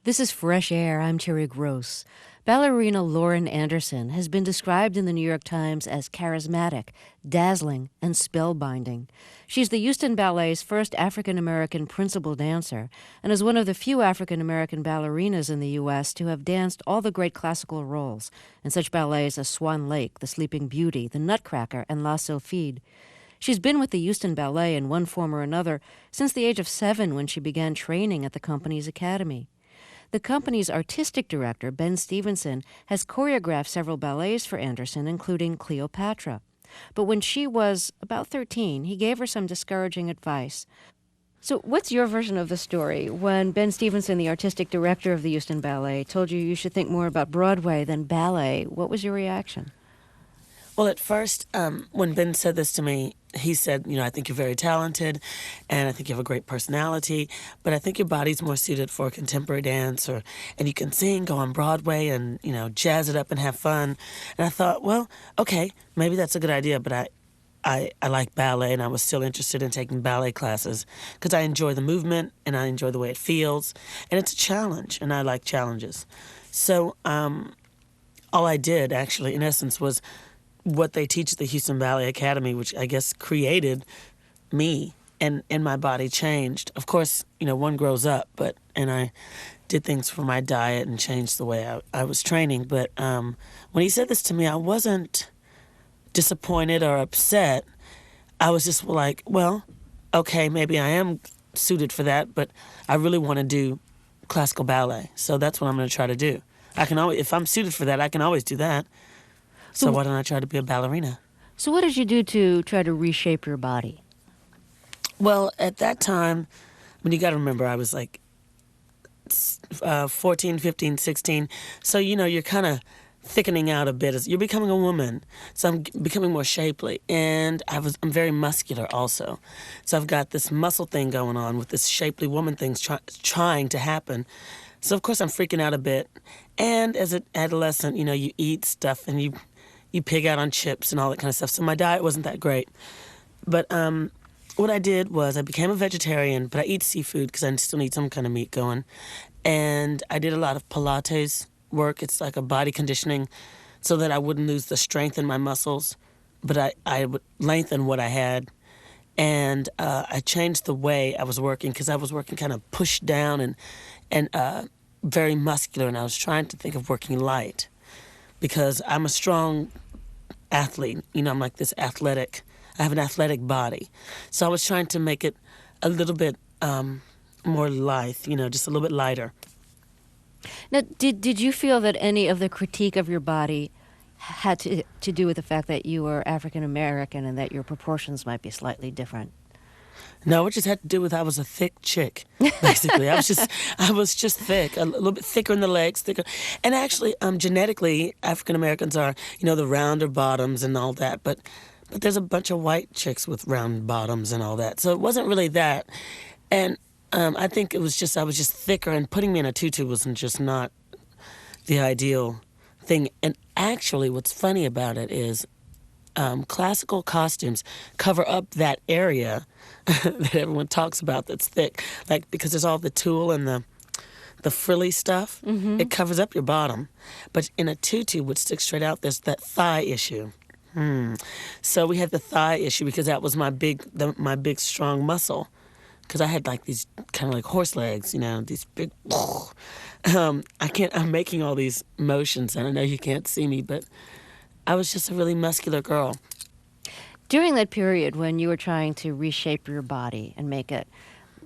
This is Fresh Air. I'm Terry Gross. Ballerina Lauren Anderson has been described in the New York Times as charismatic, dazzling, and spellbinding. She's the Houston Ballet's first African-American principal dancer and is one of the few African-American ballerinas in the U.S. to have danced all the great classical roles in such ballets as Swan Lake, The Sleeping Beauty, The Nutcracker, and La Sylphide. She's been with the Houston Ballet in one form or another since the age of 7 when she began training at the company's academy. The company's artistic director, Ben Stevenson, has choreographed several ballets for Anderson, including Cleopatra. But when she was about 13, he gave her some discouraging advice. So what's your version of the story? When Ben Stevenson, the artistic director of the Houston Ballet, told you should think more about Broadway than ballet, what was your reaction? Well, at first, when Ben said this to me, he said, I think you're very talented, and I think you have a great personality, but I think your body's more suited for contemporary dance, and you can sing, go on Broadway, and, jazz it up and have fun. And I thought, well, okay, maybe that's a good idea, but I like ballet, and I was still interested in taking ballet classes because I enjoy the movement, and I enjoy the way it feels, and it's a challenge, and I like challenges. So all I did, actually, in essence, was what they teach at the Houston Ballet Academy, which I guess created me, and my body changed. Of course, one grows up, and I did things for my diet and changed the way I was training. But when he said this to me, I wasn't disappointed or upset. I was just like, well, okay, maybe I am suited for that, but I really want to do classical ballet. So that's what I'm going to try to do. I can always, if I'm suited for that, I can always do that. So why don't I try to be a ballerina? So what did you do to try to reshape your body? Well, at that time, you got to remember, I was like 14, 15, 16. So, you're kind of thickening out a bit. You're becoming a woman. So I'm becoming more shapely. And I'm very muscular also. So I've got this muscle thing going on with this shapely woman thing trying to happen. So, of course, I'm freaking out a bit. And as an adolescent, you eat stuff and you pig out on chips and all that kind of stuff. So my diet wasn't that great. But what I did was I became a vegetarian, but I eat seafood because I still need some kind of meat going. And I did a lot of Pilates work. It's like a body conditioning so that I wouldn't lose the strength in my muscles, but I would lengthen what I had. And I changed the way I was working because I was working kind of pushed down and very muscular, and I was trying to think of working light because I'm a strong athlete. I'm like this athletic. I have an athletic body. So I was trying to make it a little bit more lithe, just a little bit lighter. Now, did you feel that any of the critique of your body had to do with the fact that you were African American and that your proportions might be slightly different? No, it just had to do with I was a thick chick, basically. I was just thick, a little bit thicker in the legs, thicker. And actually, genetically, African Americans are, the rounder bottoms and all that. But there's a bunch of white chicks with round bottoms and all that. So it wasn't really that. And I think it was just I was just thicker, and putting me in a tutu wasn't just not the ideal thing. And actually, what's funny about it is classical costumes cover up that area that everyone talks about that's thick, like because there's all the tulle and the frilly stuff. Mm-hmm. It covers up your bottom, but in a tutu would stick straight out. There's that thigh issue. So we had the thigh issue because that was my big strong muscle. Because I had like these kind of like horse legs, these big. I'm making all these motions, and I know you can't see me, but I was just a really muscular girl. During that period when you were trying to reshape your body and make it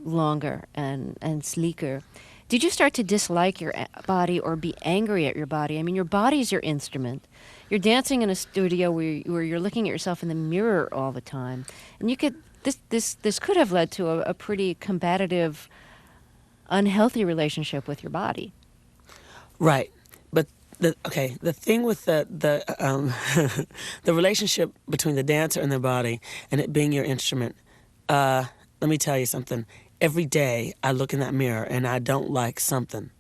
longer and sleeker, did you start to dislike your body or be angry at your body? I mean, your body's your instrument. You're dancing in a studio where you're looking at yourself in the mirror all the time, and you could this could have led to a pretty combative, unhealthy relationship with your body. Right, but the thing with the the relationship between the dancer and their body and it being your instrument. Let me tell you something. Every day I look in that mirror and I don't like something.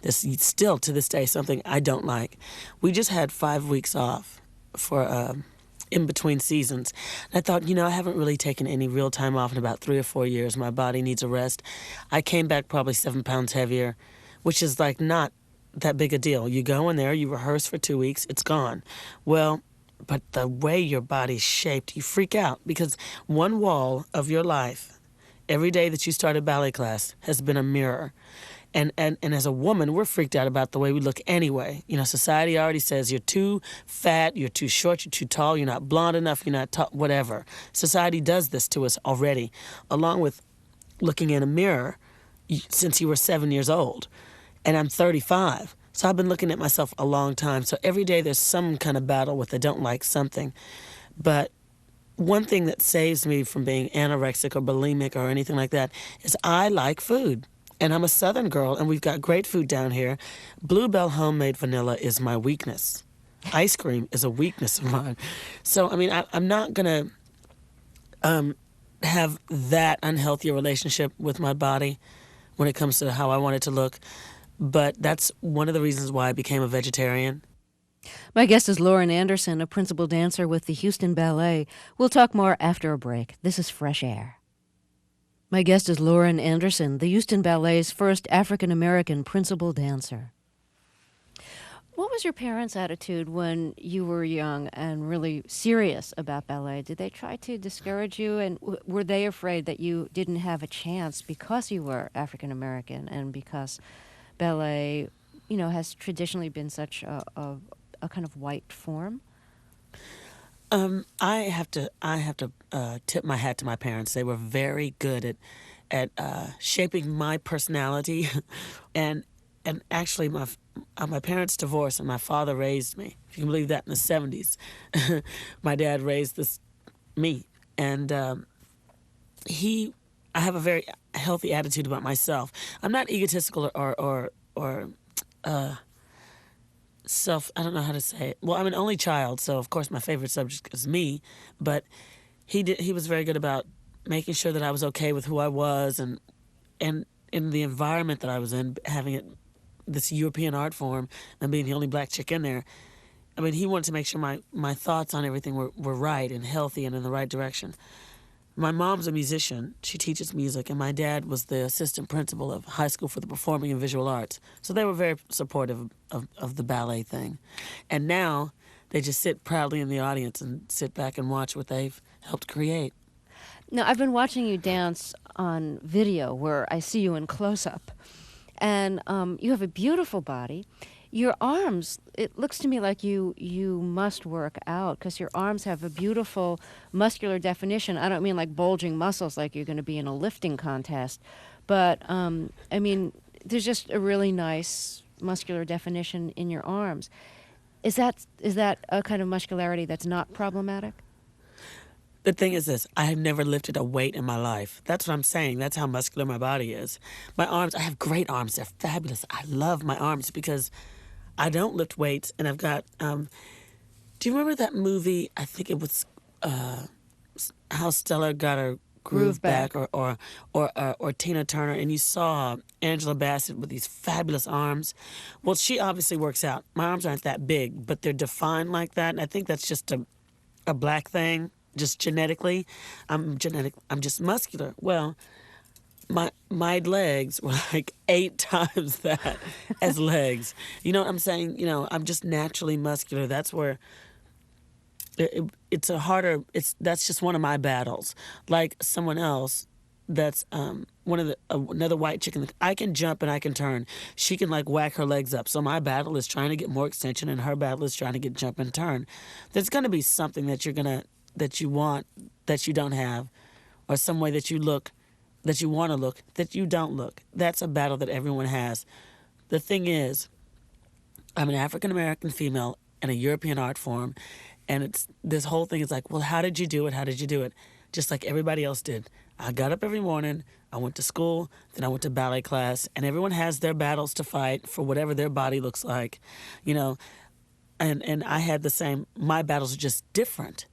There's still to this day something I don't like. We just had 5 weeks off for in between seasons. And I thought, I haven't really taken any real time off in about 3 or 4 years. My body needs a rest. I came back probably 7 pounds heavier. which is like not that big a deal. You go in there, you rehearse for 2 weeks, it's gone. Well, but the way your body's shaped, you freak out because one wall of your life, every day that you started ballet class, has been a mirror. And as a woman, we're freaked out about the way we look anyway. You know, society already says you're too fat, you're too short, you're too tall, you're not blonde enough, you're not tall, whatever. Society does this to us already, along with looking in a mirror since you were 7 years old. And I'm 35. So I've been looking at myself a long time. So every day there's some kind of battle with I don't like something. But one thing that saves me from being anorexic or bulimic or anything like that is I like food. And I'm a Southern girl, and we've got great food down here. Bluebell homemade vanilla is my weakness. Ice cream is a weakness of mine. So, I mean, I'm not going to have that unhealthy relationship with my body when it comes to how I want it to look. But that's one of the reasons why I became a vegetarian. My guest is Lauren Anderson, a principal dancer with the Houston Ballet. We'll talk more after a break. This is Fresh Air. My guest is Lauren Anderson, the Houston Ballet's first African-American principal dancer. What was your parents' attitude when you were young and really serious about ballet? Did they try to discourage you, and were they afraid that you didn't have a chance because you were African-American and because ballet, has traditionally been such a kind of white form? I have to tip my hat to my parents. They were very good at shaping my personality, and actually my parents divorced and my father raised me. If you can believe that, in the 70s, my dad raised me, and I have a very healthy attitude about myself. I'm not egotistical or I don't know how to say it. Well, I'm an only child, so of course my favorite subject is me, but he was very good about making sure that I was okay with who I was and in the environment that I was in, this European art form and being the only black chick in there. I mean, he wanted to make sure my thoughts on everything were right and healthy and in the right direction. My mom's a musician. She teaches music, and my dad was the assistant principal of High School for the Performing and Visual Arts. So they were very supportive of the ballet thing. And now they just sit proudly in the audience and sit back and watch what they've helped create. Now, I've been watching you dance on video where I see you in close-up, and you have a beautiful body. Your arms, it looks to me like you must work out because your arms have a beautiful muscular definition. I don't mean like bulging muscles like you're going to be in a lifting contest, but I mean, there's just a really nice muscular definition in your arms. Is that a kind of muscularity that's not problematic? The thing is this, I have never lifted a weight in my life. That's what I'm saying. That's how muscular my body is. My arms, I have great arms. They're fabulous. I love my arms because I don't lift weights, and I've got. Do you remember that movie? I think it was how Stella got her groove back, or Tina Turner, and you saw Angela Bassett with these fabulous arms. Well, she obviously works out. My arms aren't that big, but they're defined like that, and I think that's just a black thing, just genetically. I'm just muscular. Well, my legs were like 8 times that as legs. You know what I'm saying? I'm just naturally muscular. That's where that's just one of my battles. Like someone else that's another white chicken. I can jump and I can turn. She can like whack her legs up. So my battle is trying to get more extension, and her battle is trying to get jump and turn. There's going to be something that you want that you don't have, or some way that you look that you want to look, that you don't look. That's a battle that everyone has. The thing is, I'm an African-American female in a European art form, and this whole thing is like, well, how did you do it? How did you do it? Just like everybody else did. I got up every morning, I went to school, then I went to ballet class, and everyone has their battles to fight for whatever their body looks like, and I had the same. My battles are just different.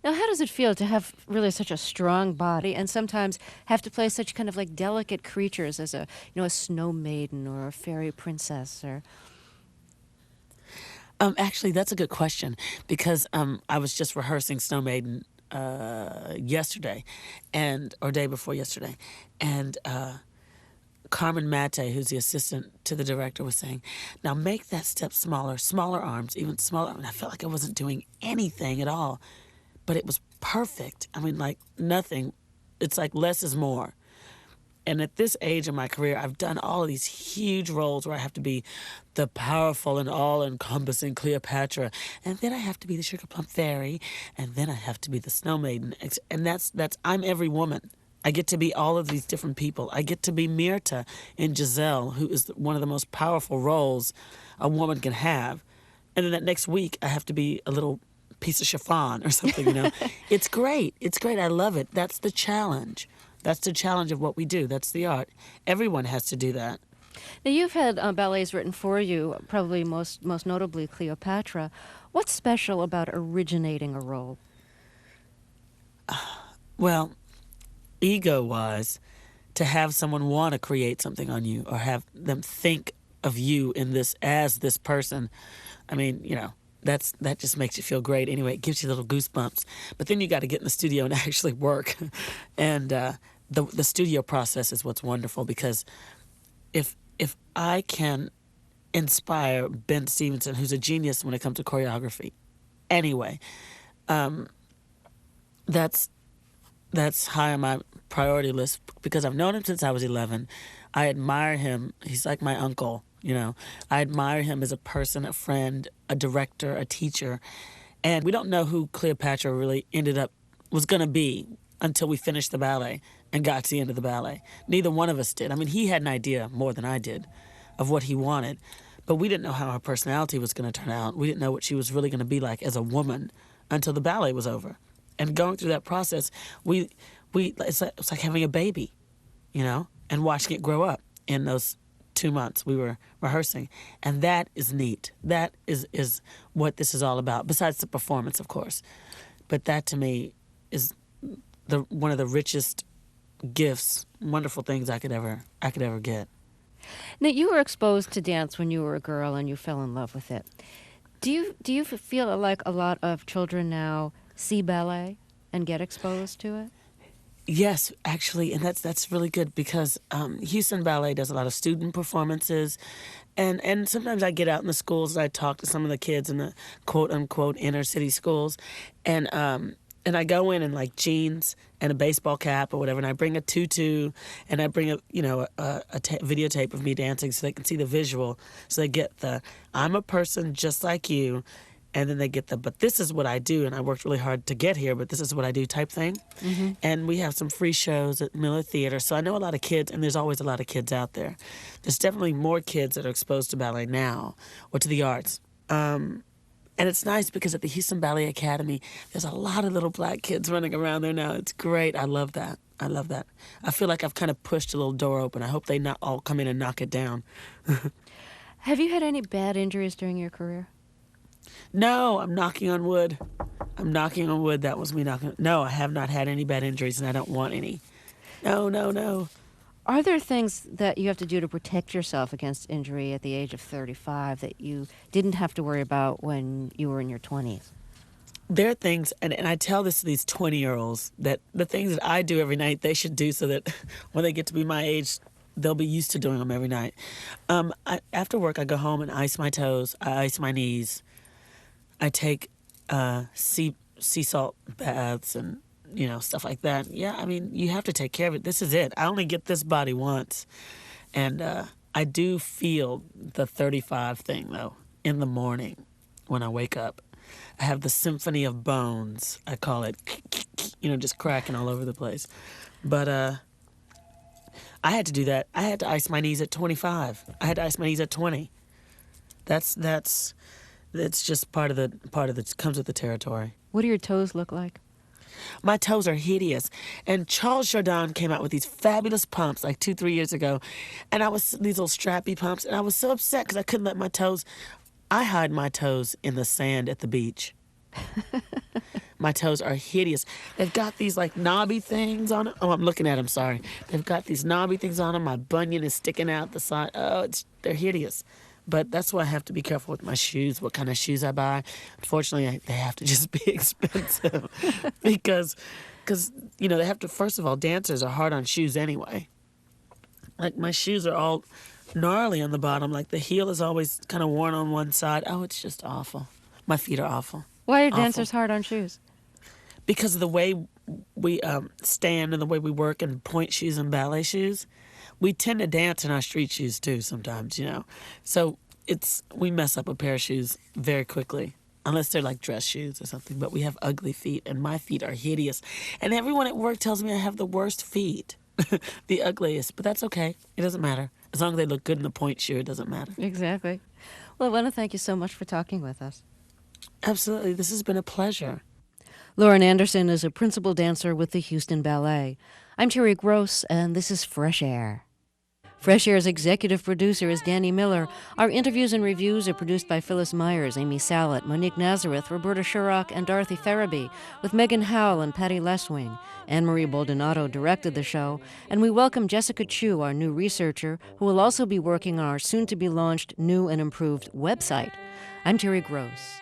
Now, how does it feel to have really such a strong body and sometimes have to play such kind of like delicate creatures as a snow maiden or a fairy princess or? Actually, that's a good question because I was just rehearsing Snow Maiden yesterday, or day before yesterday, and Carmen Mate, who's the assistant to the director, was saying, now make that step smaller, smaller arms, even smaller. And I felt like I wasn't doing anything at all, but it was perfect. I mean, like nothing. It's like less is more. And at this age in my career, I've done all of these huge roles where I have to be the powerful and all-encompassing Cleopatra, and then I have to be the Sugar Plum Fairy, and then I have to be the Snow Maiden. And that's I'm every woman. I get to be all of these different people. I get to be Myrta in Giselle, who is one of the most powerful roles a woman can have. And then that next week, I have to be a little piece of chiffon or something, you know. It's great. It's great. I love it. That's the challenge. That's the challenge of what we do. That's the art. Everyone has to do that. Now, you've had ballets written for you, probably most notably Cleopatra. What's special about originating a role? Well, ego-wise, to have someone want to create something on you or have them think of you in this as this person, I mean, you know, that just makes you feel great. Anyway, it gives you little goosebumps. But then you got to get in the studio and actually work. And the studio process is what's wonderful, because if I can inspire Ben Stevenson, who's a genius when it comes to choreography, anyway, that's high on my priority list, because I've known him since I was 11. I admire him. He's like my uncle, you know. I admire him as a person, a friend, a director, a teacher. And we don't know who Cleopatra really was going to be until we finished the ballet and got to the end of the ballet. Neither one of us did. I mean, he had an idea more than I did of what he wanted, but we didn't know how her personality was going to turn out. We didn't know what she was really going to be like as a woman until the ballet was over. And going through that process, it's like having a baby, you know, and watching it grow up in those 2 months we were rehearsing. And that is neat. That is what this is all about, besides the performance, of course. But that, to me, is one of the richest gifts, wonderful things I could ever get. Now, you were exposed to dance when you were a girl and you fell in love with it. Do you feel like a lot of children now see ballet and get exposed to it? Yes, actually, and that's really good, because Houston Ballet does a lot of student performances, and sometimes I get out in the schools and I talk to some of the kids in the quote unquote inner city schools, and I go in like jeans and a baseball cap or whatever, and I bring a tutu, and I bring a videotape of me dancing so they can see the visual, so they get the I'm a person just like you. And then they get but this is what I do, and I worked really hard to get here, but this is what I do type thing. Mm-hmm. And we have some free shows at Miller Theater. So I know a lot of kids, and there's always a lot of kids out there. There's definitely more kids that are exposed to ballet now, or to the arts. And it's nice, because at the Houston Ballet Academy, there's a lot of little black kids running around there now. It's great. I love that. I love that. I feel like I've kind of pushed a little door open. I hope they not all come in and knock it down. Have you had any bad injuries during your career? No, I'm knocking on wood. I'm knocking on wood. That was me knocking. No, I have not had any bad injuries, and I don't want any. No. Are there things that you have to do to protect yourself against injury at the age of 35 that you didn't have to worry about when you were in your 20s? There are things, and I tell this to these 20-year-olds, that the things that I do every night, they should do, so that when they get to be my age, they'll be used to doing them every night. After work, I go home and ice my toes. I ice my knees. I take sea salt baths and, you know, stuff like that. Yeah, I mean, you have to take care of it. This is it. I only get this body once. And I do feel the 35 thing, though, in the morning when I wake up. I have the symphony of bones, I call it, you know, just cracking all over the place. But I had to do that. I had to ice my knees at 25. I had to ice my knees at 20. That's just part of the comes with the territory. What do your toes look like? My toes are hideous. And Charles Jourdan came out with these fabulous pumps like 2-3 years ago, and these little strappy pumps, and I was so upset because I couldn't let my toes. I hide my toes in the sand at the beach. My toes are hideous. They've got these like knobby things on it. Oh, I'm looking at them. Sorry. They've got these knobby things on them. My bunion is sticking out the side. Oh, they're hideous. But that's why I have to be careful with my shoes, what kind of shoes I buy. Unfortunately, they have to just be expensive because, you know, they have to, first of all, dancers are hard on shoes anyway. Like my shoes are all gnarly on the bottom. Like the heel is always kind of worn on one side. Oh, it's just awful. My feet are awful. Why are Awful. dancers hard on shoes? Because of the way we stand and the way we work in point shoes and ballet shoes, we tend to dance in our street shoes too sometimes, you know. So we mess up a pair of shoes very quickly, unless they're like dress shoes or something. But we have ugly feet, and my feet are hideous. And everyone at work tells me I have the worst feet, the ugliest. But that's okay. It doesn't matter. As long as they look good in the point shoe, it doesn't matter. Exactly. Well, I want to thank you so much for talking with us. Absolutely. This has been a pleasure. Lauren Anderson is a principal dancer with the Houston Ballet. I'm Terry Gross, and this is Fresh Air. Fresh Air's executive producer is Danny Miller. Our interviews and reviews are produced by Phyllis Myers, Amy Sallet, Monique Nazareth, Roberta Shurock, and Dorothy Farabee, with Megan Howell and Patty Leswing. Anne-Marie Baldonado directed the show, and we welcome Jessica Chu, our new researcher, who will also be working on our soon-to-be-launched new and improved website. I'm Terry Gross.